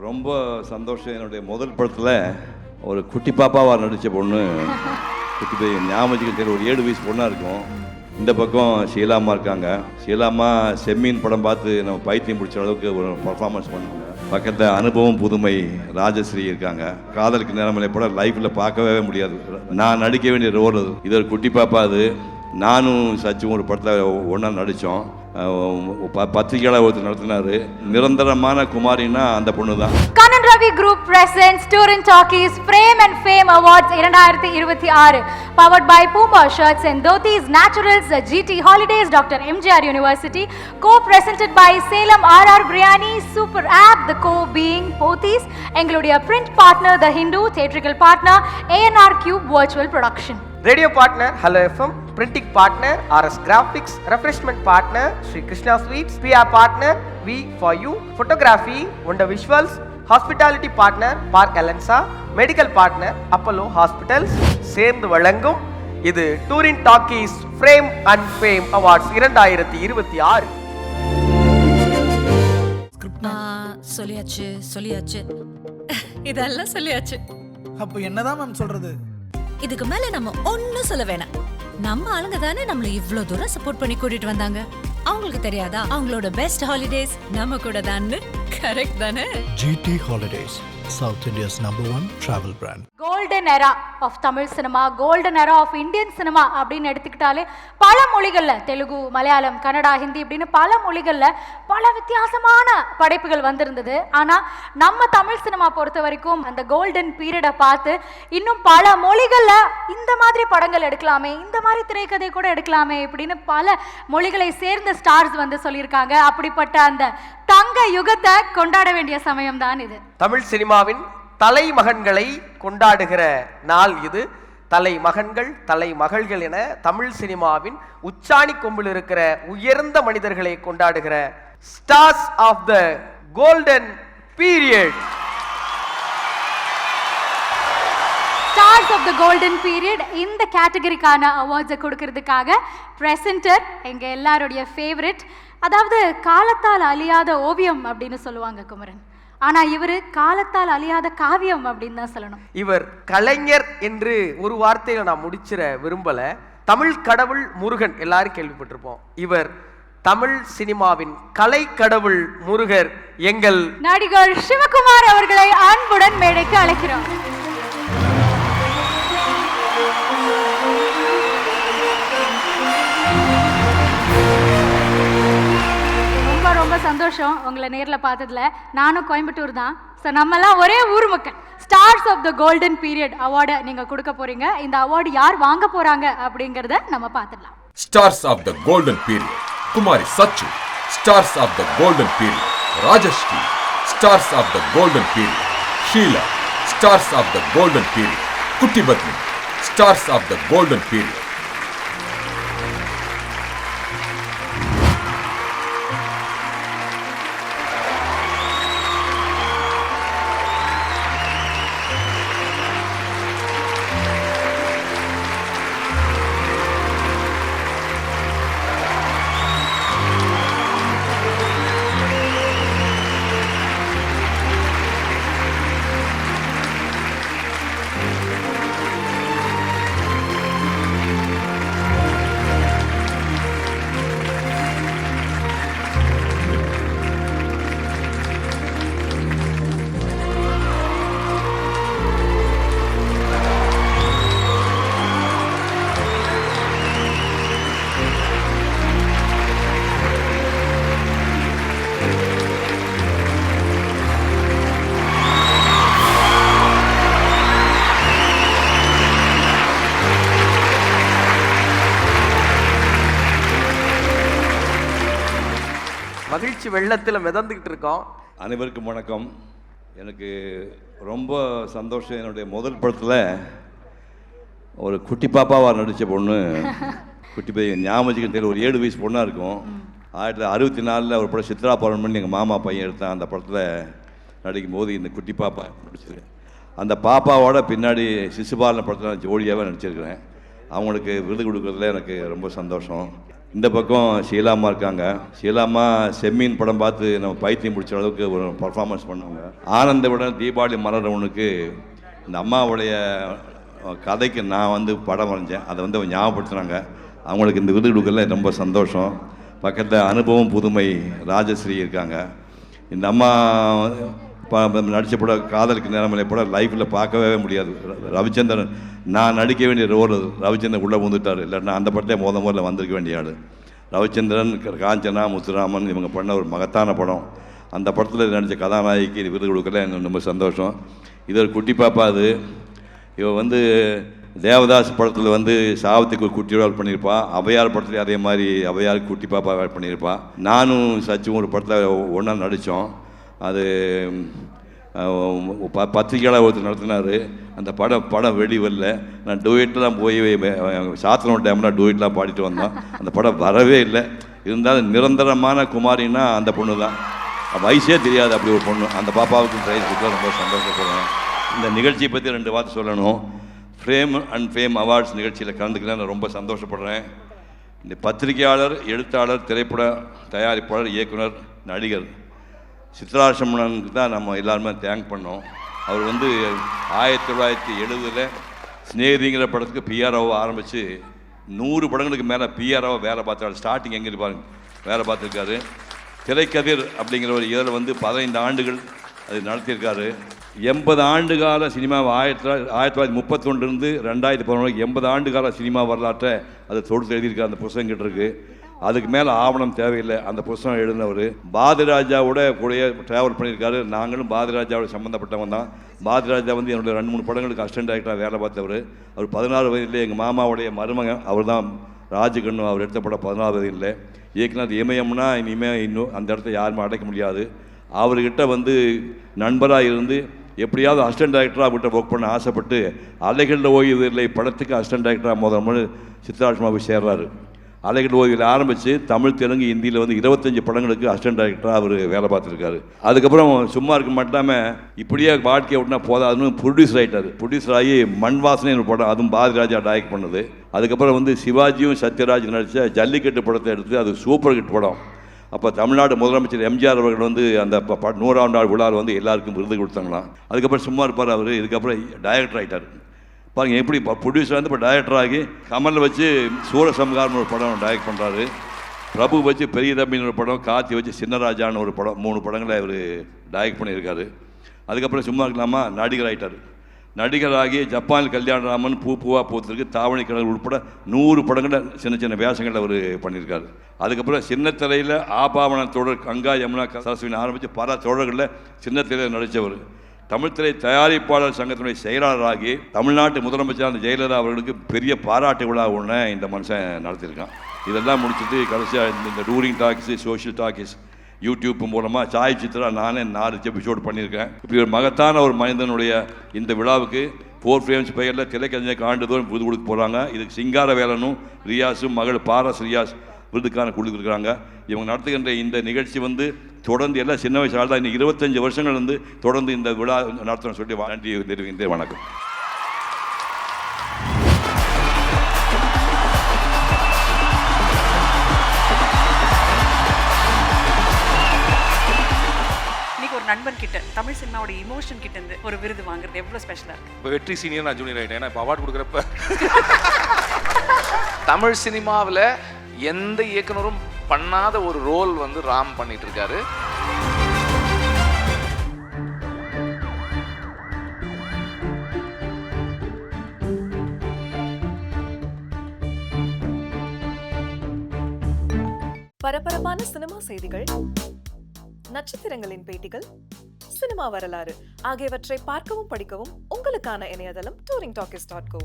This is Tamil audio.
ரொம்ப சந்தோஷம். என்னுடைய முதல் படத்தில் ஒரு குட்டி பாப்பாவாக நடித்த பொண்ணு, குட்டி பையன் ஞாபகம் தெரியல, ஒரு 7 வயசு பொண்ணாக இருக்கும். இந்த பக்கம் ஷீலாமா இருக்காங்க. ஷீலாமா செம்மீன் படம் பார்த்து நம்ம பைத்தியம் பிடிச்ச அளவுக்கு ஒரு பர்ஃபார்மன்ஸ் பண்ணுவாங்க. பக்கத்தில் அனுபவம் புதுமை ராஜஸ்ரீ இருக்காங்க. காதலுக்கு நேரமில்லை படம் லைஃப்பில் பார்க்கவே முடியாது. நான் நடிக்க வேண்டிய ரோல் அது. இது ஒரு குட்டி பாப்பா. அது நானும் சச்சும் ஒரு படத்தில் ஒன்றா நடித்தோம். பத்திரிகையாளர் ஒருத்தர் நடத்தினாரு. நிரந்தரமான குமாரின்னா அந்த பொண்ணு தான். Kanan Ravi Group presents Touring Talkies Frame and Fame Awards 2026 powered by Puma Shirts and Dhotis Naturals, GT Holidays, Dr. MGR University, co-presented by Salem RR Biryani, Super App, the co being Pothis, எங்களுடைய print partner The Hindu, theatrical partner ANR Cube Virtual Production. Radio partner Hello FM, printing partner RS Graphics, refreshment partner Sri Krishna Sweets, PR partner V for You, photography Wonder Visuals, hospitality partner Park Alensa, medical partner Apollo Hospitals. சேர்ந்து வழங்கும் இது Touring Talkies Frame and Fame Awards 2026. சொல்லியாச்சு இதெல்லாம் சொல்லியாச்சு. அப்போ என்னதான் மேம் சொல்றது? இதுக்கு மேல நம்ம ஒன்னும் சொல்ல வேணாம். நம்ம ஆளுங்க தானே நம்மள இவ்ளோ தூரம் சப்போர்ட் பண்ணி கூட்டிட்டு வந்தாங்க. அவங்களுக்கு தெரியாதா அவங்களோட பெஸ்ட் ஹாலிடேஸ் நம்ம கூட தான்னு? கரெக்ட் தானே? GT Holidays, South India's #1 travel brand. Golden era of Tamil cinema, golden era of Indian cinema அப்படின்னு எடுத்துக்கிட்டாலே பல மொழிகளில், தெலுங்கு, மலையாளம், கன்னடா, ஹிந்தி இப்படின்னு பல மொழிகளில் பல வித்தியாசமான படைப்புகள் வந்திருந்தது. ஆனால் நம்ம தமிழ் சினிமா பொறுத்த வரைக்கும் அந்த கோல்டன் பீரியடை பார்த்து இன்னும் பல மொழிகளில் இந்த மாதிரி படங்கள் எடுக்கலாமே, இந்த மாதிரி திரைக்கதை கூட எடுக்கலாமே இப்படின்னு பல மொழிகளை சேர்ந்த ஸ்டார்ஸ் வந்து சொல்லியிருக்காங்க. அப்படிப்பட்ட அந்த தங்க யுகத்தை கொண்டாட வேண்டிய சமயம் தான் இது. தமிழ் சினிமாவின் தலைமகன்களை கொண்டாடுகிற நாள் இது. தலைமகன்கள், தலைமகள்கள் என தமிழ் சினிமாவின் உச்சாணி கொம்பில் இருக்கிற உயர்ந்த மனிதர்களை கொண்டாடுகிற stars of the golden period. Stars of the golden period இந்த கேட்டகரிக்கான அவார்ட்ஸை கொடுக்கறதுக்காக பிரசன்டர் எங்க எல்லாருடைய ஃபேவரட், அதாவது காலத்தால் அழியாத ஓவியம் அப்படின்னு சொல்லுவாங்க குமரன். ஆனா இவரு காலத்தால் அழியாத காவியம் அப்படின்னு தான் சொல்லணும். இவர் கலைஞர் என்று ஒரு வார்த்தையில நான் முடிச்சிட விரும்பல. தமிழ் கடவுள் முருகன் எல்லாரும் கேள்விப்பட்டிருப்போம். இவர் தமிழ் சினிமாவின் கலை கடவுள் முருகர் எங்கள் நடிகர் சிவகுமார் அவர்களை அன்புடன் மேடைக்கு அழைக்கிறோம். ரொம்ப சந்தோஷம் உங்களை நேரில் பார்த்ததுல. நானும் கோயம்புத்தூர் தான். ஸோ நம்மெல்லாம் ஒரே ஊர் மக்கள். Stars of the golden period அவார்டை நீங்கள் கொடுக்க போறீங்க. இந்த அவார்டு யார் வாங்க போறாங்க அப்படிங்கிறத நம்ம பார்த்துடலாம். Stars of the golden period Kumari Sachu. Stars of the golden period Rajasree. Stars of the golden period Sheela. Stars of the golden period குட்டி பத்னி. Stars of the golden period மகிழ்ச்சி வெள்ளத்தில் மிதந்துக்கிட்டு இருக்கோம். அனைவருக்கும் வணக்கம். எனக்கு ரொம்ப சந்தோஷம். என்னுடைய முதல் படத்தில் ஒரு குட்டி பாப்பாவாக நடித்த பொண்ணு, குட்டி பையன் ஞாபகம் தெரியல, ஒரு 7 வயசு பொண்ணாக இருக்கும். 1964 ஒரு படம் சித்ரா பௌர்ணமி எங்கள் மாமா பையன் எடுத்தான். அந்த படத்தில் நடிக்கும்போது இந்த குட்டி பாப்பா நடிச்சிருக்கேன். அந்த பாப்பாவோட பின்னாடி சிசுபாலன் படத்தில் ஜோடியாகவே நடிச்சிருக்கிறேன். அவங்களுக்கு விருது கொடுக்கறதுல எனக்கு ரொம்ப சந்தோஷம். இந்த பக்கம் ஷீலாம்மா இருக்காங்க. ஷீலாம்மா செம்மீன் படம் பார்த்து நம்ம பைத்தியம் பிடிச்ச அளவுக்கு ஒரு பர்ஃபார்மன்ஸ் பண்ணுவாங்க. ஆனந்தவுடன் தீபாவளி மலரவனுக்கு இந்த அம்மாவுடைய கதைக்கு நான் வந்து படம் வரைஞ்சேன். அதை வந்து அவங்க ஞாபகப்படுத்துனாங்க. அவங்களுக்கு இந்த விருது கொடுக்கல ரொம்ப சந்தோஷம். பக்கத்தில் அனுபவம் புதுமை ராஜஸ்ரீ இருக்காங்க. இந்த அம்மா நடித்த படம் காதலுக்கு நேரமில்லை படம் லைஃப்பில் பார்க்கவே முடியாது. ரவிச்சந்திரன் நான் நடிக்க வேண்டிய ரோல் ரவிச்சந்திரன் உள்ளே வந்துட்டார். இல்லைன்னா அந்த படத்தை முதல்ல வந்திருக்க வேண்டிய ஆள் ரவிச்சந்திரன். காஞ்சனா முத்துராமன் இவங்க பண்ண ஒரு மகத்தான படம். அந்த படத்தில் நடித்த கதாநாயகிக்கு விருது கொடுக்கல எனக்கு ரொம்ப சந்தோஷம். இது ஒரு குட்டி பாப்பா. அது இவ வந்து தேவதாஸ் படத்தில் வந்து சாவத்துக்கு ஒரு குட்டி ரோல் பண்ணியிருப்பா. அவையார் படத்துலேயும் அதே மாதிரி அவையாருக்கு குட்டி பாப்பா பண்ணியிருப்பா. நானும் சச்சும் ஒரு படத்தில் ஒன்றா நடித்தோம். அது பத்திரிக்கையாளர் ஒருத்தர் நடத்தினார். அந்த படம் வெளி வரல. நான் டூயட்லாம் போய் சாத்தனூர் டேம்லாம் டூயட்லாம் பாடிட்டு வந்தோம். அந்த படம் வரவே இல்லை. இருந்தாலும் நிரந்தரமான குமாரின்னா அந்த பொண்ணு தான். வயசே தெரியாது அப்படி ஒரு பொண்ணு. அந்த பாப்பாவுக்கு ப்ரைஸ் கொடுத்தா ரொம்ப சந்தோஷப்படுறேன். இந்த நிகழ்ச்சியை பற்றி 2 வார்த்தை சொல்லணும். ஃப்ரேம் அண்ட் ஃபேம் அவார்ட்ஸ் நிகழ்ச்சியில் கலந்துக்கலாம் நான் ரொம்ப சந்தோஷப்படுறேன். இந்த பத்திரிகையாளர், எழுத்தாளர், திரைப்பட தயாரிப்பாளர், இயக்குனர், நடிகர் சித்ராசமணனுக்கு தான் நம்ம எல்லாருமே தேங்க் பண்ணோம். அவர் வந்து 1970 ஸ்நேகிதிங்கிற படத்துக்கு பிஆர்ஓவை ஆரம்பித்து 100 படங்களுக்கு மேலே பிஆர்ஓவை வேலை பார்த்தாரு. ஸ்டார்டிங் எங்கே இருப்பாரு வேலை பார்த்துருக்காரு. திரைக்கதிர் அப்படிங்கிற ஒரு இதில் வந்து 15 ஆண்டுகள் அது நடத்தியிருக்காரு. 80 ஆண்டு கால சினிமா 1931 2011 80 ஆண்டு கால சினிமா வரலாற்றை அதை தொடுத்து எழுதியிருக்காரு. அந்த புத்தகம் கிட்ட இருக்கு. அதுக்கு மேலே ஆவணம் தேவையில்லை. அந்த புத்தகம் எழுதினவர் பாரதிராஜாவோட கூட ட்ராவல் பண்ணியிருக்காரு. நாங்களும் பாரதிராஜாவோட சம்மந்தப்பட்டவங்க தான். பாரதிராஜா வந்து என்னுடைய 2-3 படங்களுக்கு அசிஸ்டன்ட் டைரக்டராக வேலை பார்த்தவர். அவர் 16 வயதில் எங்கள் மாமாவுடைய மருமகன் அவர் தான் ராஜகண்ணு. அவர் எடுத்த படம் 16 வயதில் இயக்குனர் இமயம்னா இனிமேல் இன்னும் அந்த இடத்த யாருமே அடைக்க முடியாது. அவர்கிட்ட வந்து நண்பராக இருந்து எப்படியாவது அசிஸ்டன்ட் டைரக்டராக அவர்கிட்ட ஒர்க் பண்ண ஆசைப்பட்டு அலைகளில் ஓய்வு இல்லை படத்துக்கு அசிஸ்டன்ட் டைரக்டராக முதல் சித்ராஷ்மா போய் சேர்றாரு. அலைகள் ஓய்வில் ஆரம்பித்து தமிழ், தெலுங்கு, ஹிந்தியில் வந்து 25 படங்களுக்கு அசிஸ்டன்ட் டைரக்டராக அவர் வேலை பார்த்துருக்காரு. அதுக்கப்புறம் சும்மா இருக்க மாட்டாமல் இப்படியே வாழ்க்கையை விட்டுனா போதாதுன்னு ப்ரொடியூசர் ஆகிட்டார். ப்ரொடியூசர் ஆகி மண் வாசனை ஒரு படம், அதுவும் பாரதிராஜா டைரக்ட் பண்ணது. அதுக்கப்புறம் வந்து சிவாஜியும் சத்யராஜ் நடித்த ஜல்லிக்கட்டு படத்தை எடுத்து அது சூப்பர் ஹிட் படம். அப்போ தமிழ்நாடு முதலமைச்சர் எம்ஜிஆர் அவர்கள் வந்து அந்த 100ஆம் நாள் விழாவில் வந்து எல்லாருக்கும் விருது கொடுத்தாங்களாம். அதுக்கப்புறம் சும்மா இருப்பார் அவர். இதுக்கப்புறம் டைரக்டர் ஆகிட்டார். பாருங்கள் எப்படி ப்ரொடியூசர் வந்து இப்போ டைரக்டர் ஆகி கமலில் வச்சு சூரசம்ஹாரம்னு ஒரு படம் டைரக்ட் பண்ணுறாரு. பிரபு வச்சு பெரிய தம்பின்னு ஒரு படம், கார்த்தி வச்சு சின்னராஜான்னு ஒரு படம், 3 படங்களை அவர் டைரக்ட் பண்ணியிருக்காரு. அதுக்கப்புறம் சும்மா இருக்கலாமா நடிகர் ஆகிட்டார். நடிகராகி ஜப்பான் கல்யாணராமன், பூவா பூத்திருக்கு, தாவணி கடல் உட்பட 100 படங்களை சின்ன சின்ன வேஷங்கள் அவர் பண்ணியிருக்காரு. அதுக்கப்புறம் சின்னத்திரையில் ஆபாவன தொடர் கங்கா யமுனா சரஸ்வின் ஆரம்பித்து பல தொடர்களில் சின்னத்திரையில் நடித்தவர். தமிழ் திரை தயாரிப்பாளர் சங்கத்தினுடைய செயலாளராகி தமிழ்நாட்டு முதலமைச்சரான ஜெயலலிதா அவர்களுக்கு பெரிய பாராட்டு விழா ஒன்று இந்த மனுஷன் நடத்தியிருக்கான். இதெல்லாம் முடிச்சுட்டு கடைசியாக இந்த டூரிங் டாக்கிஸு, சோஷியல் டாக்கிஸ், யூடியூப் மூலமாக சாய் சித்ரா நானே 4 எபிசோடு பண்ணியிருக்கேன். இப்படி ஒரு மகத்தான ஒரு மனிதனுடைய இந்த விழாவுக்கு 4 ஃப்ரேம்ஸ் பெயரில் திரைக்கலைஞருக்கு ஆண்டுதோறும் விருது கொடுக்க போகிறாங்க. இதுக்கு சிங்கார வேலனும் ரியாஸும் மகள் பாரஸ் ரியாஸ் விருதுக்கான கொடுத்துருக்குறாங்க. இவங்க நடத்துகின்ற இந்த நிகழ்ச்சி வந்து தொடர்ந்து எல்லாம் சின்ன வயசால் தான் இன்னும் 25 வருஷங்கள் வந்து தொடர்ந்து இந்த விழா நடத்தணும்னு சொல்லி நன்றி தெரிவிக்கின்றேன். வணக்கம். ஒரு நண்பன் கிட்ட தமிழ் சினிமாவோட இமோஷன் கிட்ட இருந்து ஒரு விருது வாங்குறது எவ்வளவு ஸ்பெஷலா இருக்கு? இப்போ வெற்றி சீனியர் நான் ஜூனியர் ஆகிட்டேன். ஏன்னா இப்போ அவார்டு கொடுக்குறப்ப தமிழ் சினிமாவில் எந்த இயக்குனரும் பண்ணாத ஒரு ரோல் வந்து ராம் பண்ணிட்டு இருக்காரு. பரபரப்பான சினிமா செய்திகள், நட்சத்திரங்களின் பேட்டிகள், சினிமா வரலாறு ஆகியவற்றை பார்க்கவும் படிக்கவும் உங்களுக்கான இணையதளம் touringtalkies.co.